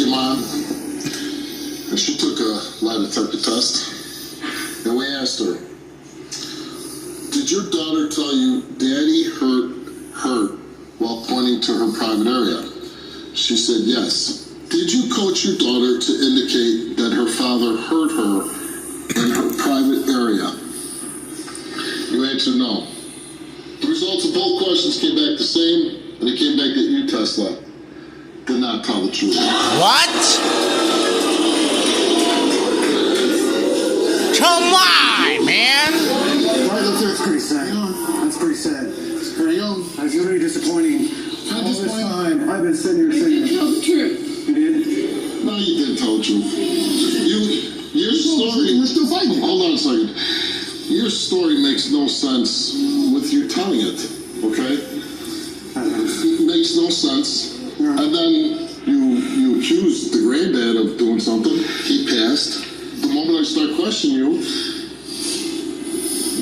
came on, and she took a lie detector test, and we asked her, did your daughter tell you Daddy hurt her while pointing to her private area? She said yes. Did you coach your daughter to indicate that her father hurt her in her private area? You answered no. The results of both questions came back the same, and it came back that you, Tesla, did not tell the truth. What? Come on, man! That's pretty sad. That's pretty sad. It's pretty young. That's really disappointing. All this time, I've been sitting here saying... I didn't tell the truth. You did? No, you didn't tell the truth. Your story... We're still fighting. Hold on a second. Your story makes no sense with you telling it, okay? It makes no sense. Yeah. And then you accuse the granddad of doing something. He passed. The moment I start questioning you,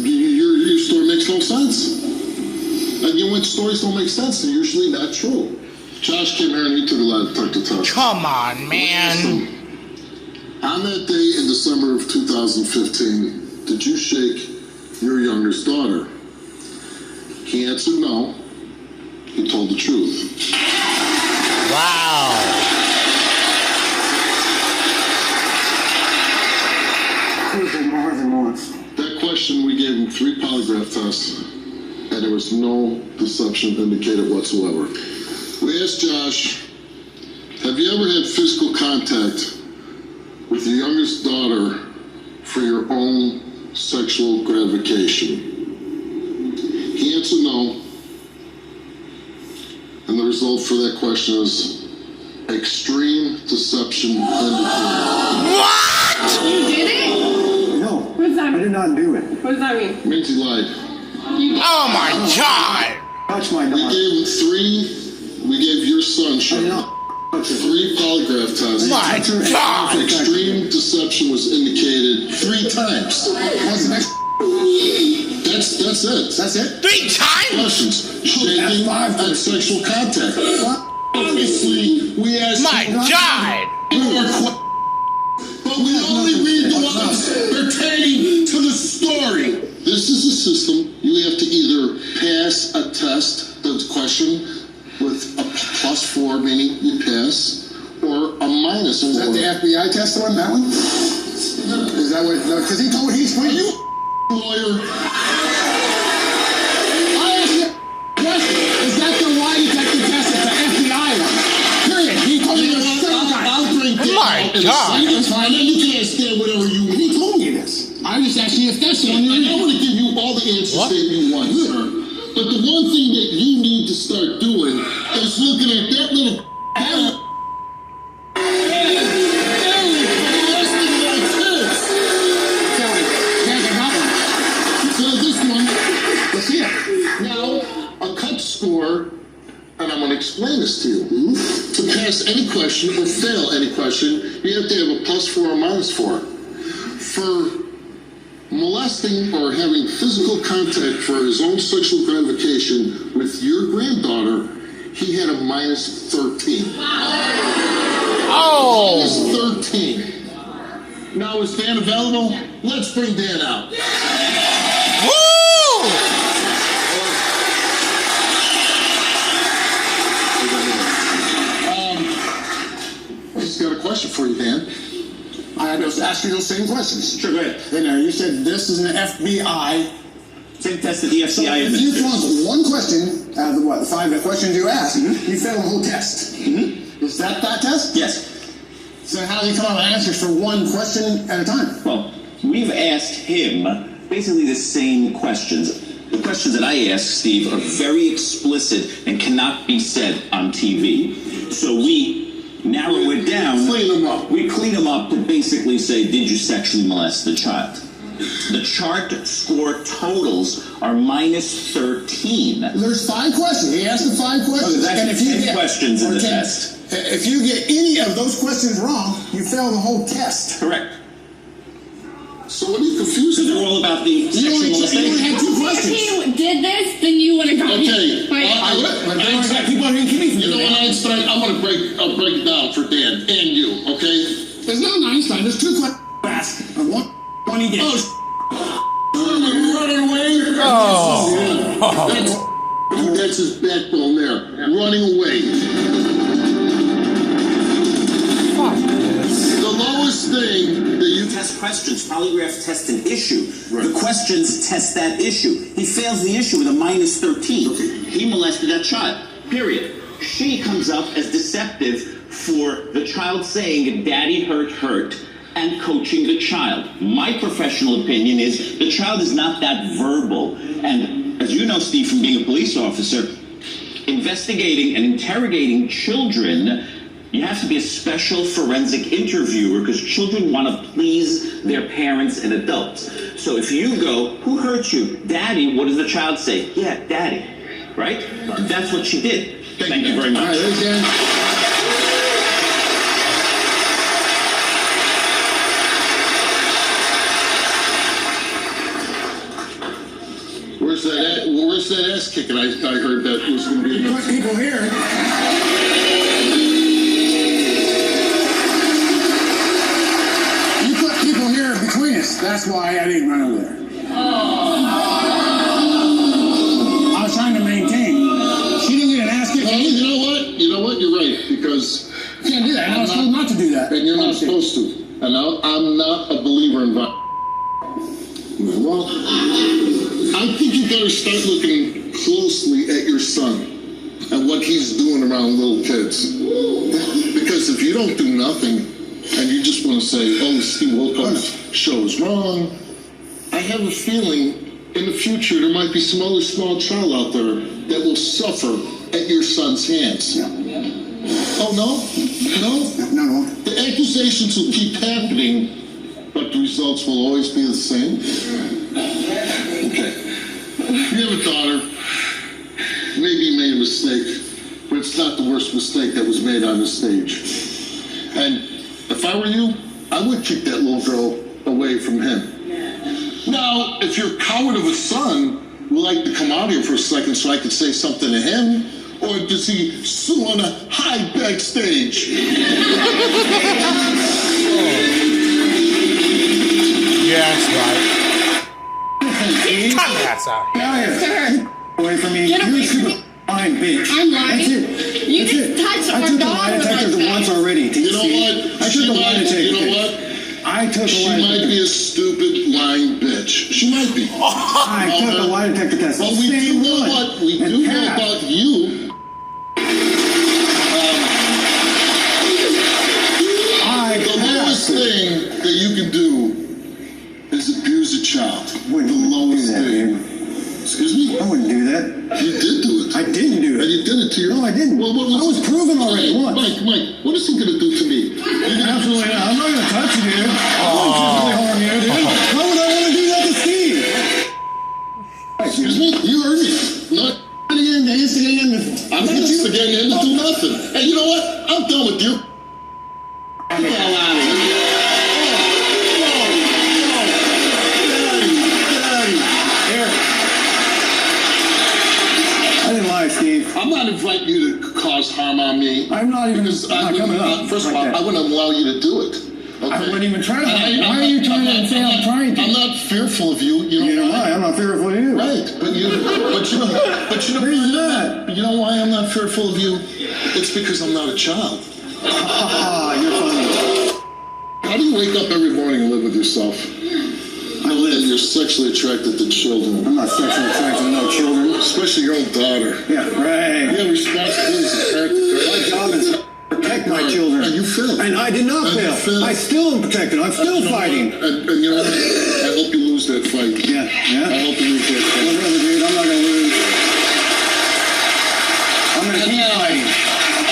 your story makes no sense. And when stories don't make sense, they're usually not true. Josh came here and he took a lie detector test. Come on, man. On that day in December of 2015, did you shake your youngest daughter? He answered no. He told the truth. Wow. More than once. That question, we gave him 3 polygraph tests, and there was no deception indicated whatsoever. We asked Josh, have you ever had physical contact with your youngest daughter for your own sexual gratification? He answered no. And the result for that question is extreme deception indicated. What? You did it? No. What does that I mean? did not do it. What does that mean? Means he lied. Oh my God! Touch my We daughter. gave him 3, we gave your son, I did Sean, not touch it. 3 polygraph tests. My God! Extreme deception was indicated 3 times. What's the next? That's it. That's it? 3 times? Questions. Shaking and sexual contact. Obviously, we asked My you God! more questions, but we only read the ones pertaining to the story. This is a system. You have to either pass a test, the question, with a +4, meaning you pass, or a -4. Is that the FBI test one, that one? Is that what, because he told, he's Are you a lawyer? I asked you a question. Is that the lie detector test? It's the FBI one. Period. He told me it was I'll drink that My out in a God. second. That's fine. Then you can ask Dan whatever you want. He told me this. I just asked you if that's the one And you I want to give you all the answers that you want, sir. But the one thing that you need to start doing is looking at that little Now, a cut score, and I'm going to explain this to you. To pass any question or fail any question, you have to have a +4 or -4. For molesting or having physical contact for his own sexual gratification with your granddaughter, he had a -13. Oh! -13. Now, is Dan available? Let's bring Dan out. Woo! I just got a question for you, Dan. I was asking those same questions. Sure, go ahead. You said this is an FBI. Same test that the So FCI if you administers. flunk one question out of the 5 questions you asked, you failed the whole test. Is that test? Yes. So how do you come up with answers for one question at a time? Well, we've asked him basically the same questions. The questions that I ask, Steve, are very explicit and cannot be said on TV. So we narrow it down. Clean them up. We clean them up to basically say, did you sexually molest the child? The chart score totals are -13. There's 5 questions. He asked the 5 questions. Oh, there's actually 10 questions in or the 10 test. If you get any of those questions wrong, you fail the whole test. Correct. So what are you confused They're about? all about the sexual You only molestation. had two If questions. he did this, then you would have gotten Okay, it. Like, Einstein, People are going to keep me from you know doing what, that. Einstein? I'll break it down for Dan and you, okay? There's not an Einstein. There's two questions asked. And one he did. Running away? That's his backbone there. Running away. The lowest thing that you Test questions. Polygraph test an issue. Right. The questions test that issue. He fails the issue with a minus 13. He molested that child. Period. She comes up as deceptive for the child saying, "Daddy hurt," and coaching the child. My professional opinion is the child is not that verbal. And as you know, Steve, from being a police officer, investigating and interrogating children, you have to be a special forensic interviewer because children want to please their parents and adults. So if you go, "Who hurt you?" "Daddy." What does the child say? "Yeah, Daddy." Right? That's what she did. Thank you very All right, much. there's Dan. Where's that ass kicking? I heard that was going to be You enough. put people here. You put people here between us. That's why I didn't run over there. I was trying to maintain. She didn't get an ass kick. Well, you know what? You know what? You're right, because You can't do that. And I was told not to do that. and you're not supposed to. And I'm not a believer in violence. Well, I think you better start looking closely at your son and what he's doing around little kids. Because if you don't do nothing and you just want to say, "Oh, Steve Wilkos show is wrong," I have a feeling in the future there might be some other small child out there that will suffer at your son's hands. Oh, no? No? No. The accusations will keep happening, but the results will always be the same. Okay. You have a daughter. Maybe you made a mistake, but it's not the worst mistake that was made on the stage. And if I were you, I would kick that little girl away from him. Now, if your coward of a son would like to come out here for a second so I could say something to him, or does he sue on a high backstage? Yes, right. Get Come here, sir. away from me. Get You're away a from super me. fine bitch. I'm lying. That's it. You That's just it. touched I our took the daughter lie detectors like that. once already. Do You know see? what? I took the lie detector. You know what? I took the She lie might detector. be a stupid, lying bitch. She might be. I took the lie detector test. But The we do same know one. what we And do know passed. about you. I The lowest passed it. thing that you can do is abuse a child. Wouldn't The lowest do that, thing. dude. Excuse me? I wouldn't do that. You did do it. I didn't do And it. you did it to your... No, I didn't. Well, what I was proven already Mike, once. Mike, what is he going to do to me? Absolutely not. I'm not going to touch you, dude. I'm not going to harm you, dude. Why would I want to do that to Steve? Excuse me? You heard me. Not Instigating him to I'm not instigating him to do nothing. Hey, you know what? I'm done with you. Get the hell out of here. Here. I didn't lie, Steve. I'm not inviting you to cause harm on me. I'm not even Because not coming up. first of like all, that. I wouldn't allow you to do it. Okay? I wouldn't even try to. And Why are you trying to say I'm trying to? I'm not fearful of you. You know, You know why? I'm not fearful of you. Right, but you know Reason that. You know why I'm not fearful of you? It's because I'm not a child. Ah, you're funny. How do you wake up every morning and live with yourself? I And live. you're sexually attracted to children, I'm not sexually attracted to no children. especially your own daughter. Yeah, right. You have responsibilities as a parent. My job is to protect my children. And you failed. And I did not And you fail. failed. I still am protected. I'm still fighting. And you know what? I hope you lose that fight. Yeah, yeah. I hope you lose that fight. Whatever, dude. I'm not going to lose. I'm going to keep fighting.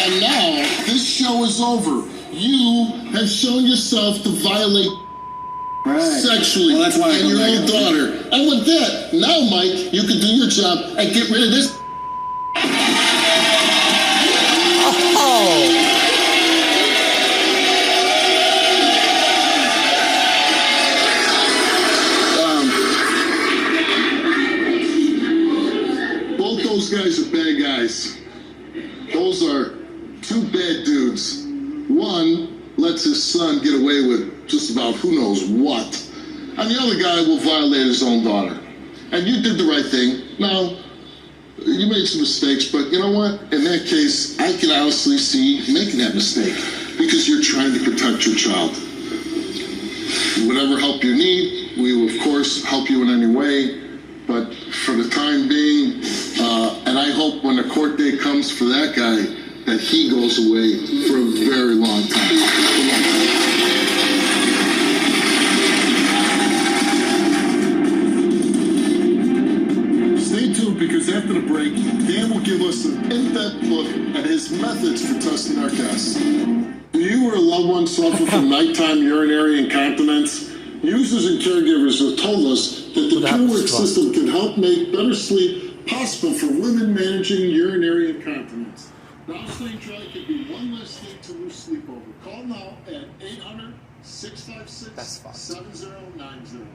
And now, this show is over. You have shown yourself to violate Right. sexually Well, that's why I and come your back own and- daughter. And with that, now, Mike, you can do your job and get rid of this. Oh. one lets his son get away with just about who knows what, and the other guy will violate his own daughter. And you did the right thing. Now, you made some mistakes, but you know what? In that case, I can honestly see you making that mistake because you're trying to protect your child. Whatever help you need, we will, of course, help you in any way. But for the time being, and I hope when the court date comes for that guy, that he goes away for a very long time. Stay tuned because after the break, Dan will give us an in-depth look at his methods for testing our guests. Do you or a loved one suffer from nighttime urinary incontinence? Users and caregivers have told us that the PureWorks system can help make better sleep possible for women managing urinary incontinence. Now staying dry can be one less thing to lose sleep over. Call now at 800-656-7090.